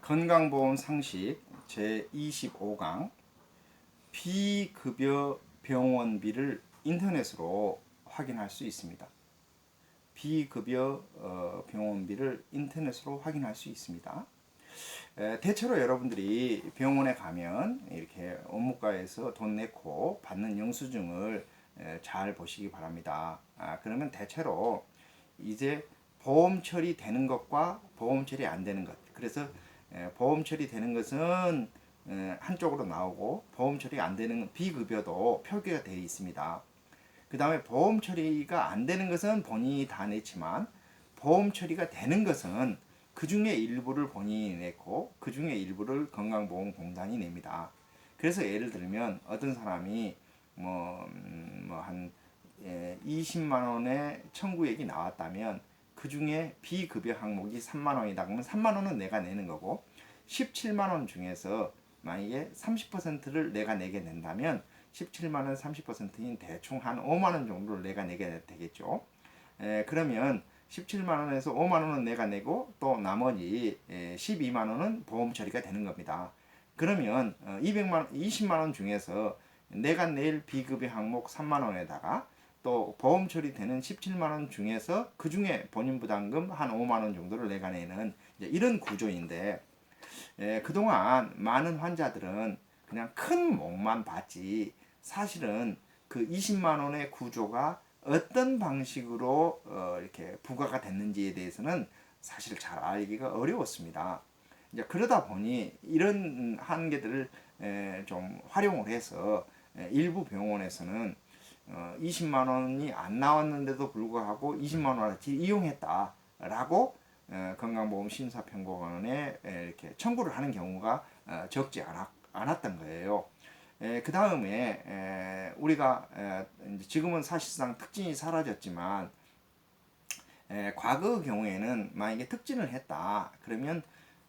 건강보험 상식 제25강 비급여 병원비를 인터넷으로 확인할 수 있습니다. 비급여 병원비를 인터넷으로 확인할 수 있습니다. 대체로 여러분들이 병원에 가면 이렇게 업무과에서 돈 내고 받는 영수증을 잘 보시기 바랍니다. 그러면 대체로 이제 보험 처리되는 것과 보험 처리 안 되는 것, 그래서 보험 처리되는 것은 한쪽으로 나오고 보험 처리 안 되는 비급여도 표기가 되어 있습니다. 그 다음에 보험 처리가 안 되는 것은 본인이 다 냈지만 보험 처리가 되는 것은 그 중에 일부를 본인이 냈고 그 중에 일부를 건강보험공단이 냅니다. 그래서 예를 들면 어떤 사람이 한 20만 원의 청구액이 나왔다면 그 중에 비급여 항목이 3만 원이다 그러면 3만 원은 내가 내는 거고 17만 원 중에서 만약에 30%를 내가 내게 낸다면 17만 원 30%인 대충 한 5만 원 정도를 내가 내게 되겠죠. 그러면 17만 원에서 5만 원은 내가 내고 또 나머지 12만 원은 보험 처리가 되는 겁니다. 그러면 20만 원 중에서 내가 낼 비급여 항목 3만 원에다가 또 보험 처리되는 17만 원 중에서 그 중에 본인 부담금 한 5만 원 정도를 내가 내는 이런 구조인데 그동안 많은 환자들은 그냥 큰 몫만 봤지 사실은 그 20만 원의 구조가 어떤 방식으로 이렇게 부과가 됐는지에 대해서는 사실 잘 알기가 어려웠습니다. 이제 그러다 보니 이런 한계들을 좀 활용을 해서 일부 병원에서는 20만 원이 안 나왔는데도 불구하고 20만 원어치 이용했다라고 건강보험심사평가원에 이렇게 청구를 하는 경우가 적지 않았던 거예요. 그 다음에 우리가 지금은 사실상 특진이 사라졌지만 과거 경우에는 만약에 특진을 했다 그러면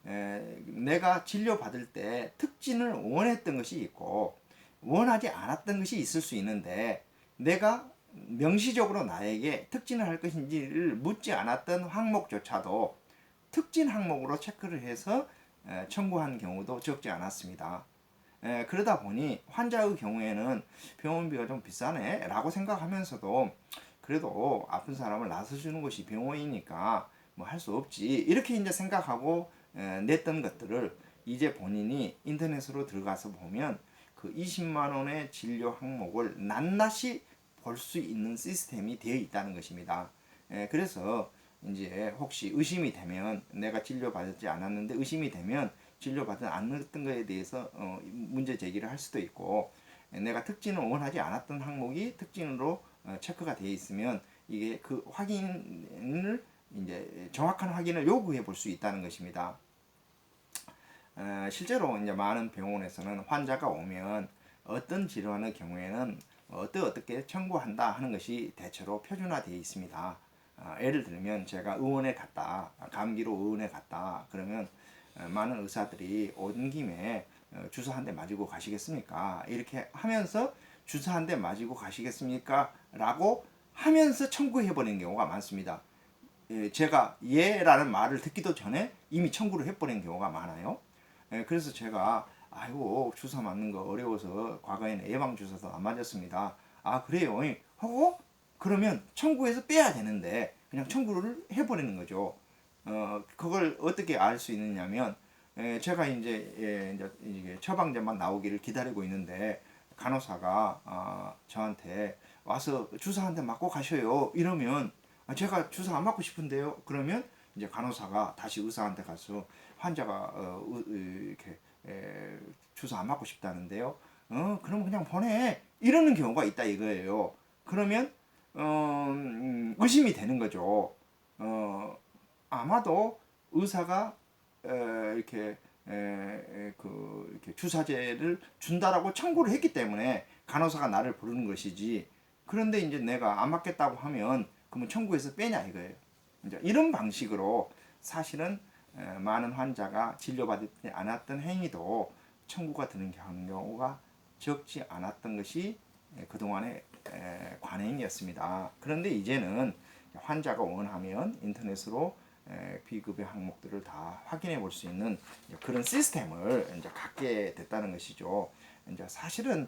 내가 진료받을 때 특진을 원했던 것이 있고 원하지 않았던 것이 있을 수 있는데 내가 명시적으로 나에게 특진을 할 것인지를 묻지 않았던 항목조차도 특진 항목으로 체크를 해서 청구한 경우도 적지 않았습니다. 그러다 보니 환자의 경우에는 병원비가 좀 비싸네 라고 생각하면서도 그래도 아픈 사람을 나서주는 것이 병원이니까 뭐 할 수 없지 이렇게 이제 생각하고 냈던 것들을 이제 본인이 인터넷으로 들어가서 보면 그 20만 원의 진료 항목을 낱낱이 볼 수 있는 시스템이 되어 있다는 것입니다. 그래서 이제 혹시 의심이 되면 내가 진료받지 않았는데 의심이 되면 진료받지 않았던 것에 대해서 문제 제기를 할 수도 있고 내가 특진을 원하지 않았던 항목이 특진으로 체크가 되어 있으면 이게 그 확인을 이제 정확한 확인을 요구해 볼 수 있다는 것입니다. 실제로 이제 많은 병원에서는 환자가 오면 어떤 질환의 경우에는 어떻게 청구한다 하는 것이 대체로 표준화되어 있습니다. 예를 들면 제가 의원에 갔다, 감기로 의원에 갔다 그러면 많은 의사들이 온 김에 주사 한 대 맞고 가시겠습니까? 이렇게 하면서 주사 한 대 맞고 가시겠습니까? 라고 하면서 청구해 버리는 경우가 많습니다. 제가 예라는 말을 듣기도 전에 이미 청구를 해버린 경우가 많아요. 그래서 제가 아이고 주사 맞는 거 어려워서 과거에는 예방 주사도 안 맞았습니다. 아 그래요? 하고 그러면 청구해서 빼야 되는데 그냥 청구를 해버리는 거죠. 그걸 어떻게 알 수 있느냐면 제가 이제 이게 처방전만 나오기를 기다리고 있는데 간호사가 저한테 와서 주사 한 대 맞고 가셔요. 이러면 제가 주사 안 맞고 싶은데요. 그러면 이제 간호사가 다시 의사한테 가서 환자가 이렇게 주사 안 맞고 싶다는데요. 그럼 그냥 보내. 이러는 경우가 있다 이거예요. 그러면 의심이 되는 거죠. 아마도 의사가 이렇게 이렇게 주사제를 준다라고 청구를 했기 때문에 간호사가 나를 부르는 것이지. 그런데 이제 내가 안 맞겠다고 하면 그러면 청구해서 빼냐 이거예요. 이제 이런 방식으로 사실은 많은 환자가 진료받지 않았던 행위도 청구가 되는 경우가 적지 않았던 것이 그동안의 관행이었습니다. 그런데 이제는 환자가 원하면 인터넷으로 비급여 항목들을 다 확인해 볼 수 있는 그런 시스템을 이제 갖게 됐다는 것이죠. 이제 사실은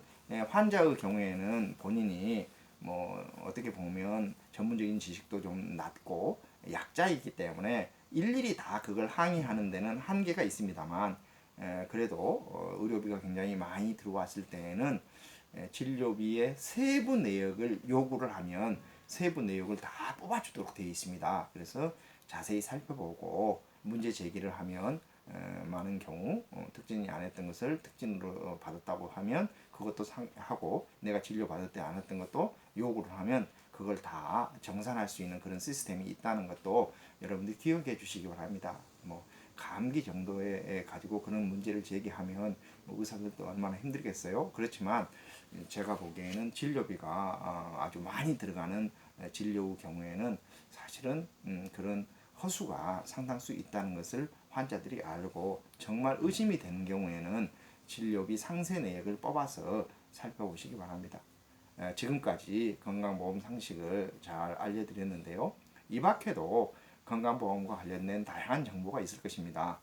환자의 경우에는 본인이 뭐 어떻게 보면 전문적인 지식도 좀 낮고 약자이기 때문에 일일이 다 그걸 항의하는 데는 한계가 있습니다만, 그래도 의료비가 굉장히 많이 들어왔을 때에는 진료비의 세부 내역을 요구를 하면 세부 내역을 다 뽑아주도록 되어 있습니다. 그래서 자세히 살펴보고 문제 제기를 하면 많은 경우 특진이 안 했던 것을 특진으로 받았다고 하면 그것도 하고, 내가 진료 받을 때 안 했던 것도 요구를 하면 그걸 다 정산할 수 있는 그런 시스템이 있다는 것도 여러분들이 기억해 주시기 바랍니다. 뭐 감기 정도에 가지고 그런 문제를 제기하면 뭐 의사들도 얼마나 힘들겠어요. 그렇지만 제가 보기에는 진료비가 아주 많이 들어가는 진료의 경우에는 사실은 그런 허수가 상당수 있다는 것을 환자들이 알고, 정말 의심이 되는 경우에는 진료비 상세 내역을 뽑아서 살펴보시기 바랍니다. 지금까지 건강보험 상식을 잘 알려드렸는데요. 이 밖에도 건강보험과 관련된 다양한 정보가 있을 것입니다.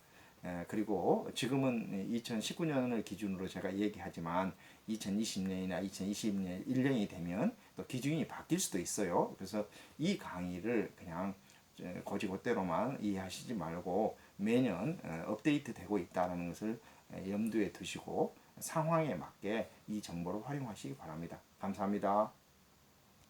그리고 지금은 2019년을 기준으로 제가 얘기하지만 2020년이나 2021년 1년이 되면 또 기준이 바뀔 수도 있어요. 그래서 이 강의를 그냥 고지고대로만 이해하시지 말고 매년 업데이트 되고 있다는 것을 염두에 두시고 상황에 맞게 이 정보를 활용하시기 바랍니다. 감사합니다.